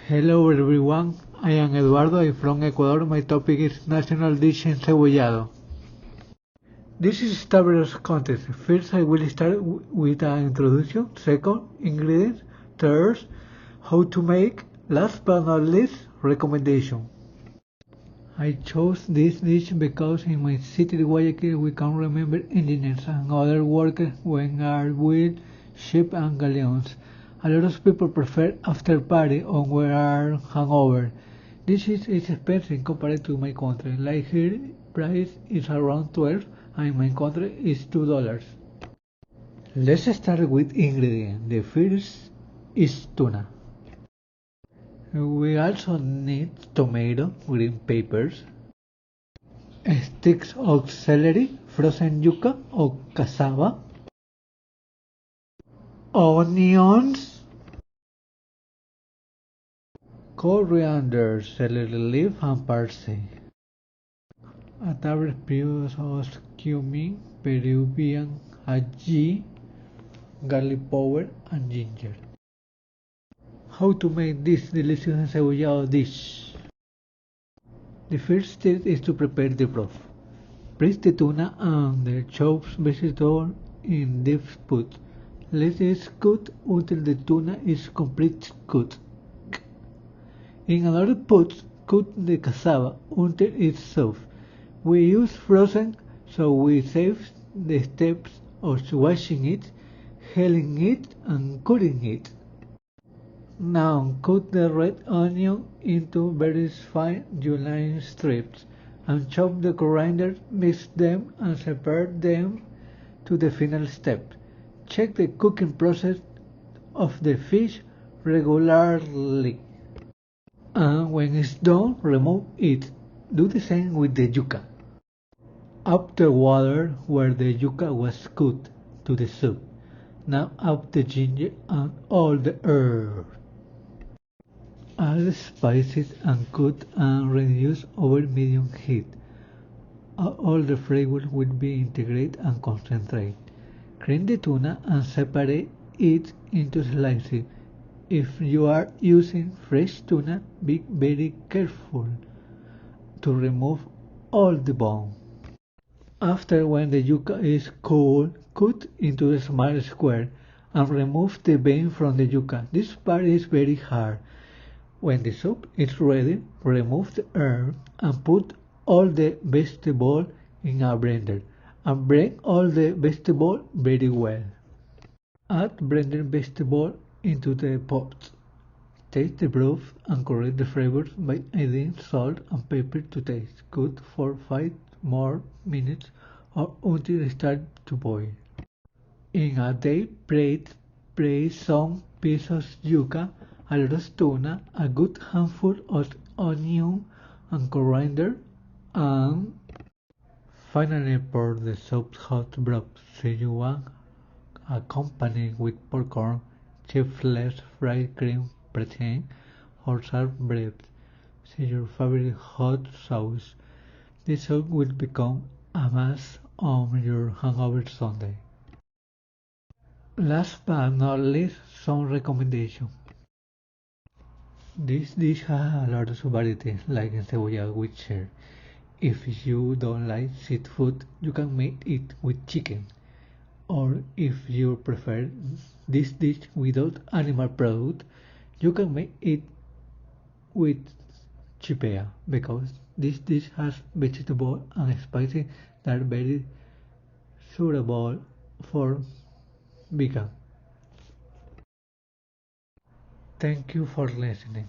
Hello everyone, I am Eduardo, I'm from Ecuador. My topic is National Dish Encebollado. This is Stavros contest. First I will start with an introduction, second, ingredients, third, how to make, last but not least, recommendation. I chose this dish because in my city Guayaquil we can remember engineers and other workers when are with ship and galleons. A lot of people prefer after party or when are hangover. This is expensive compared to my country. Like here, price is around 12 and in my country is $2. Let's start with ingredients. The first is tuna. We also need tomato, green peppers, sticks of celery, frozen yuca or cassava, onions, coriander, celery leaf and parsley, a tablespoon of cumin, Peruvian ají, garlic powder and ginger. How to make this delicious encebollado dish? The first step is to prepare the broth. Place the tuna and the chopped vegetable in deep pot. Let it cook until the tuna is completely cooked. In another pot, cook the cassava until it's soft. We use frozen, so we save the steps of washing it, helling it, and cutting it. Now cut the red onion into very fine julienne strips and chop the coriander, mix them and separate them to the final step. Check the cooking process of the fish regularly. And when it's done, remove it. Do the same with the yuca. Add the water where the yuca was cooked to the soup. Now add the ginger and all the herbs. Add spices and cook and reduce over medium heat. All the flavors will be integrated and concentrated. Clean the tuna and separate it into slices. If you are using fresh tuna, be very careful to remove all the bone. After when the yuca is cool, cut into a small square and remove the vein from the yuca. This part is very hard. When the soup is ready, remove the herb and put all the vegetable in a blender and blend all the vegetable very well. Add blended vegetable into the pot. Taste the broth and correct the flavors by adding salt and pepper to taste. Cook for 5 more minutes or until it starts to boil. In a deep plate, place some pieces of yuca, a lot of tuna, a good handful of onion and coriander, and finally pour the soup's hot broth. Szechuan accompanied with popcorn, cheese, fried cream, protein, or sharp bread. See your favorite hot sauce. This soup will become a must on your hangover Sunday. Last but not least, some recommendations. This dish has a lot of varieties, like encebollado with share. If you don't like seafood, you can make it with chicken. Or if you prefer this dish without animal product, you can make it with chipea, because this dish has vegetable and spices that are very suitable for vegan. Thank you for listening.